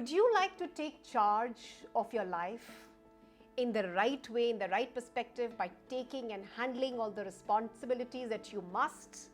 Would you like to take charge of your life in the right way, in the right perspective, by taking and handling all the responsibilities that you must?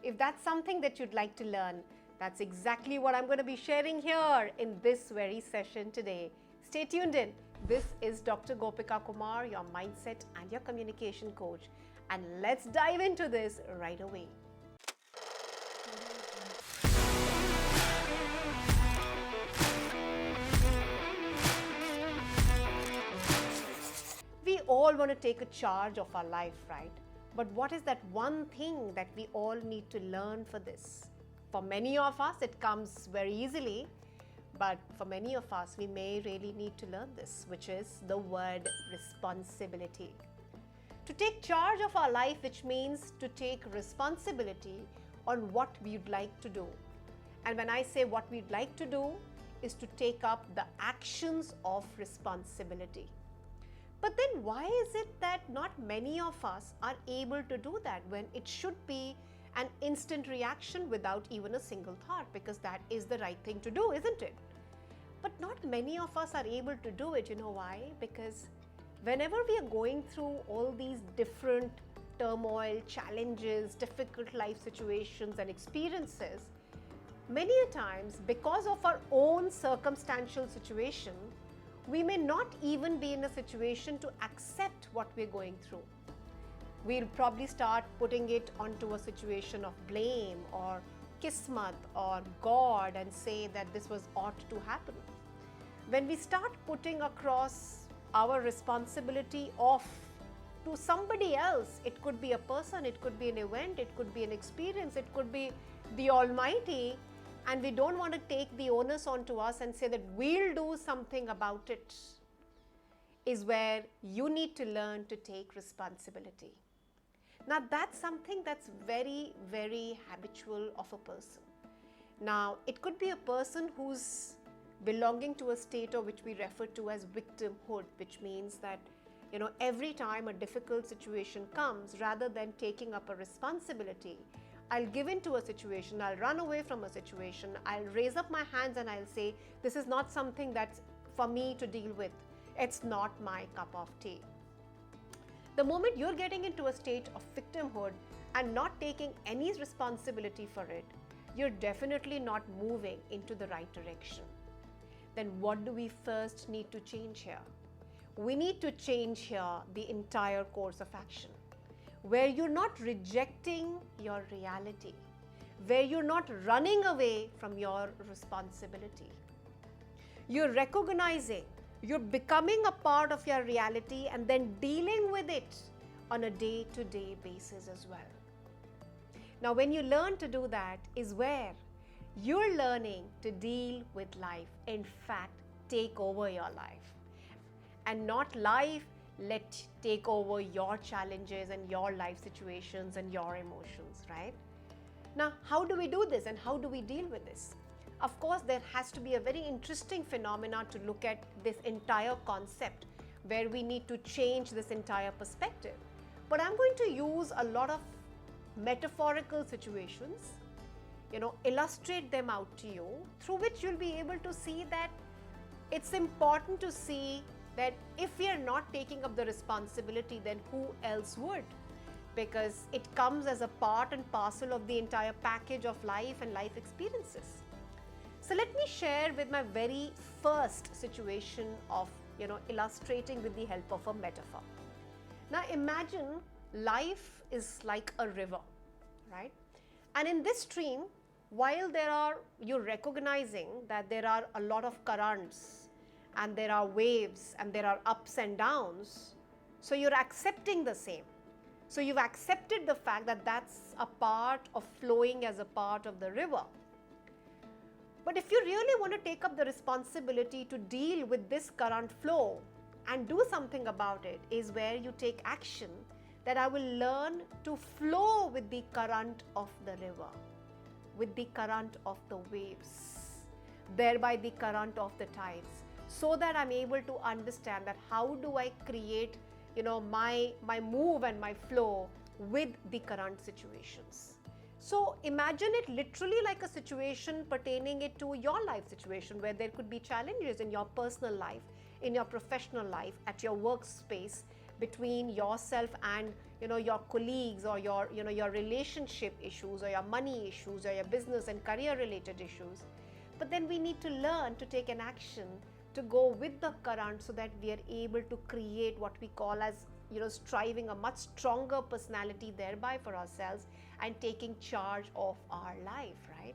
If that's something that you'd like to learn, that's exactly what I'm going to be sharing here in this very session today. Stay tuned in. This is Dr. GopikaKumar, your mindset and your communication coach. And let's dive into this right away. We all want to take a charge of our life, right? But what is that one thing that we all need to learn for this? For many of us, it comes very easily, but for many of us, we may really need to learn this, which is the word responsibility. To take charge of our life, which means to take responsibility on what we'd like to do. And when I say what we'd like to do, is to take up the actions of responsibility. But then why is it that not many of us are able to do that when it should be an instant reaction without even a single thought? Because that is the right thing to do, isn't it? But not many of us are able to do it. You know why? Because whenever we are going through all these different turmoil, challenges, difficult life situations and experiences, many a times because of our own circumstantial situation, we may not even be in a situation to accept what we're going through. We'll probably start putting it onto a situation of blame or kismat or God and say that this was ought to happen. When we start putting across our responsibility off to somebody else, it could be a person, it could be an event, it could be an experience, it could be the Almighty, and we don't want to take the onus onto us and say that we'll do something about it, is where you need to learn to take responsibility. Now that's something that's very, very habitual of a person. Now it could be a person who's belonging to a state of which we refer to as victimhood, which means that every time a difficult situation comes, rather than taking up a responsibility, I'll give in to a situation, I'll run away from a situation, I'll raise up my hands and I'll say, this is not something that's for me to deal with. It's not my cup of tea. The moment you're getting into a state of victimhood and not taking any responsibility for it, you're definitely not moving into the right direction. Then what do we first need to change here? We need to change here the entire course of action, where you're not rejecting your reality, where you're not running away from your responsibility. You're recognizing, you're becoming a part of your reality and then dealing with it on a day-to-day basis as well. Now, when you learn to do that is where you're learning to deal with life, in fact, take over your life, and not life let take over your challenges and your life situations and your emotions, right? Now, how do we do this and how do we deal with this? Of course, there has to be a very interesting phenomena to look at this entire concept, where we need to change this entire perspective. But I'm going to use a lot of metaphorical situations, illustrate them out to you, through which you'll be able to see that it's important to see that if we are not taking up the responsibility, then who else would? Because it comes as a part and parcel of the entire package of life and life experiences. So let me share with my very first situation of illustrating with the help of a metaphor. Now imagine life is like a river, right? And in this stream, while you're recognizing that there are a lot of currents and there are waves and there are ups and downs, so you're accepting the same. So you've accepted the fact that that's a part of flowing as a part of the river. But if you really want to take up the responsibility to deal with this current flow and do something about it, is where you take action, that I will learn to flow with the current of the river, with the current of the waves, thereby the current of the tides, so that I'm able to understand that how do I create my move and my flow with the current situations. So imagine it literally like a situation pertaining it to your life situation, where there could be challenges in your personal life, in your professional life, at your workspace, between yourself and your colleagues, or your relationship issues, or your money issues, or your business and career related issues. But then we need to learn to take an action to go with the current, so that we are able to create what we call as striving a much stronger personality thereby for ourselves, and taking charge of our life, right?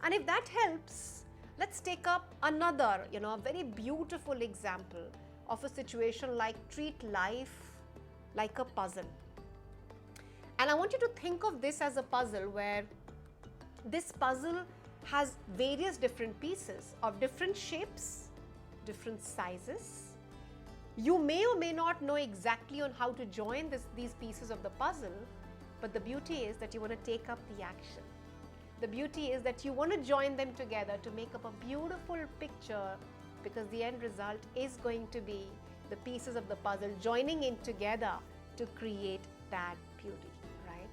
And if that helps, let's take up another a very beautiful example of a situation like treat life like a puzzle. And I want you to think of this as a puzzle, where this puzzle has various different pieces of different shapes, different sizes. You may or may not know exactly on how to join these pieces of the puzzle, but the beauty is that you want to take up the action. The beauty is that you want to join them together to make up a beautiful picture, because the end result is going to be the pieces of the puzzle joining in together to create that beauty, right?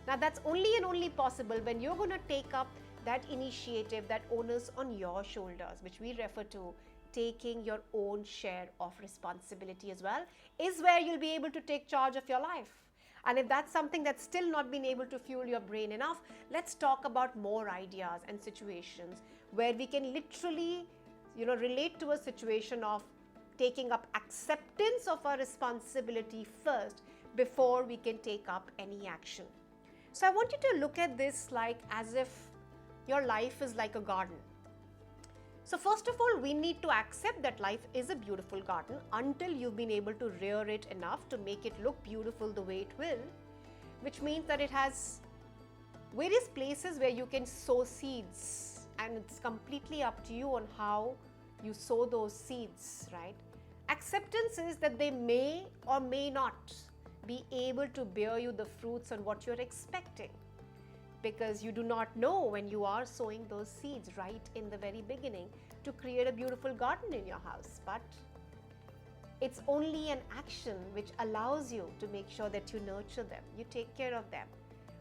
Now that's only and only possible when you're going to take up that initiative, that onus on your shoulders, which we refer to taking your own share of responsibility as well, is where you'll be able to take charge of your life. And if that's something that's still not been able to fuel your brain enough, let's talk about more ideas and situations where we can literally, relate to a situation of taking up acceptance of our responsibility first before we can take up any action. So I want you to look at this like as if your life is like a garden. So first of all, we need to accept that life is a beautiful garden until you've been able to rear it enough to make it look beautiful the way it will, which means that it has various places where you can sow seeds, and it's completely up to you on how you sow those seeds, right? Acceptance is that they may or may not be able to bear you the fruits on what you're expecting, because you do not know when you are sowing those seeds right in the very beginning to create a beautiful garden in your house. But it's only an action which allows you to make sure that you nurture them, you take care of them,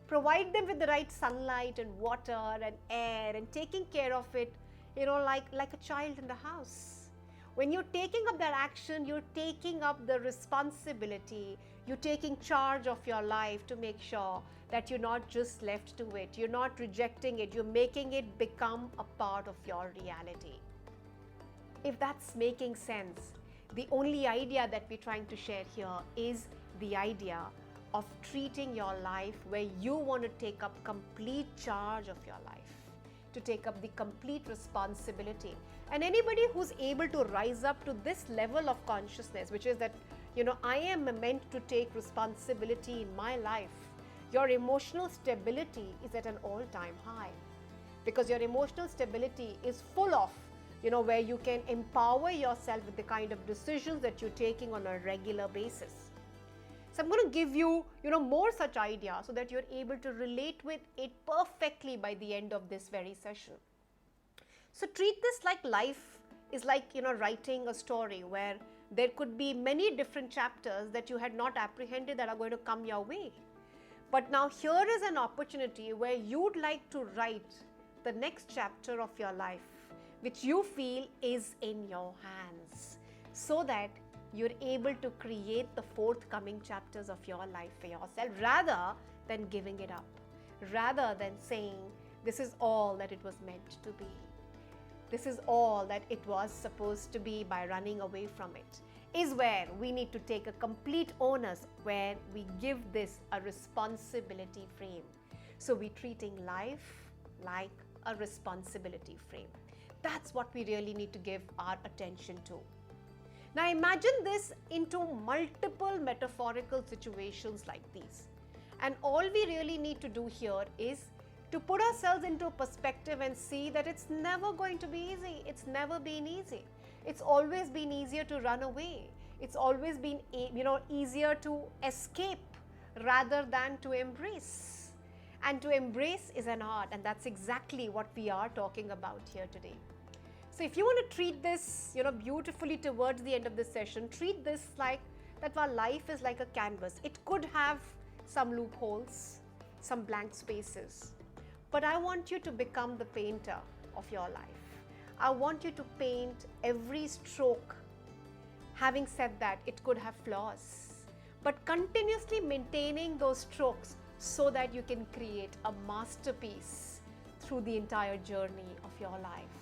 provide them with the right sunlight and water and air, and taking care of it, like a child in the house. When you're taking up that action, you're taking up the responsibility, you're taking charge of your life to make sure that you're not just left to it, you're not rejecting it, you're making it become a part of your reality. If that's making sense, the only idea that we're trying to share here is the idea of treating your life where you want to take up complete charge of your life, to take up the complete responsibility. And anybody who's able to rise up to this level of consciousness, which is that, I am meant to take responsibility in my life, your emotional stability is at an all-time high, because your emotional stability is full of, where you can empower yourself with the kind of decisions that you're taking on a regular basis. So I'm going to give you, more such ideas so that you're able to relate with it perfectly by the end of this very session. So treat this like life is like, writing a story where there could be many different chapters that you had not apprehended that are going to come your way. But now here is an opportunity where you'd like to write the next chapter of your life, which you feel is in your hands, so that you're able to create the forthcoming chapters of your life for yourself, rather than giving it up, rather than saying, this is all that it was meant to be. This is all that it was supposed to be by running away from it, is where we need to take a complete onus, where we give this a responsibility frame. So we're treating life like a responsibility frame. That's what we really need to give our attention to. Now imagine this into multiple metaphorical situations like these. And all we really need to do here is to put ourselves into perspective and see that it's never going to be easy. It's never been easy. It's always been easier to run away. It's always been, easier to escape rather than to embrace. And to embrace is an art, and that's exactly what we are talking about here today. So if you want to treat this, beautifully towards the end of this session, treat this like that our life is like a canvas. It could have some loopholes, some blank spaces. But I want you to become the painter of your life. I want you to paint every stroke. Having said that, it could have flaws, but continuously maintaining those strokes so that you can create a masterpiece through the entire journey of your life.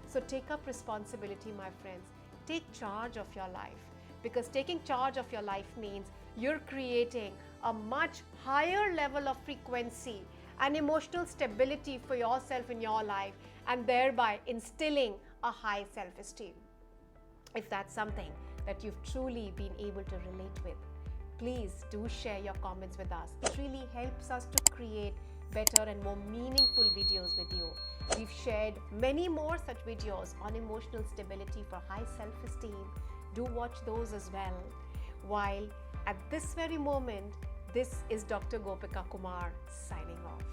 So take up responsibility, my friends. Take charge of your life, because taking charge of your life means you're creating a much higher level of frequency and emotional stability for yourself in your life, and thereby instilling a high self-esteem. If that's something that you've truly been able to relate with, please do share your comments with us. It really helps us to create better and more meaningful videos with you. We've shared many more such videos on emotional stability for high self-esteem. Do watch those as well. While at this very moment, this is Dr. Gopika Kumar signing off.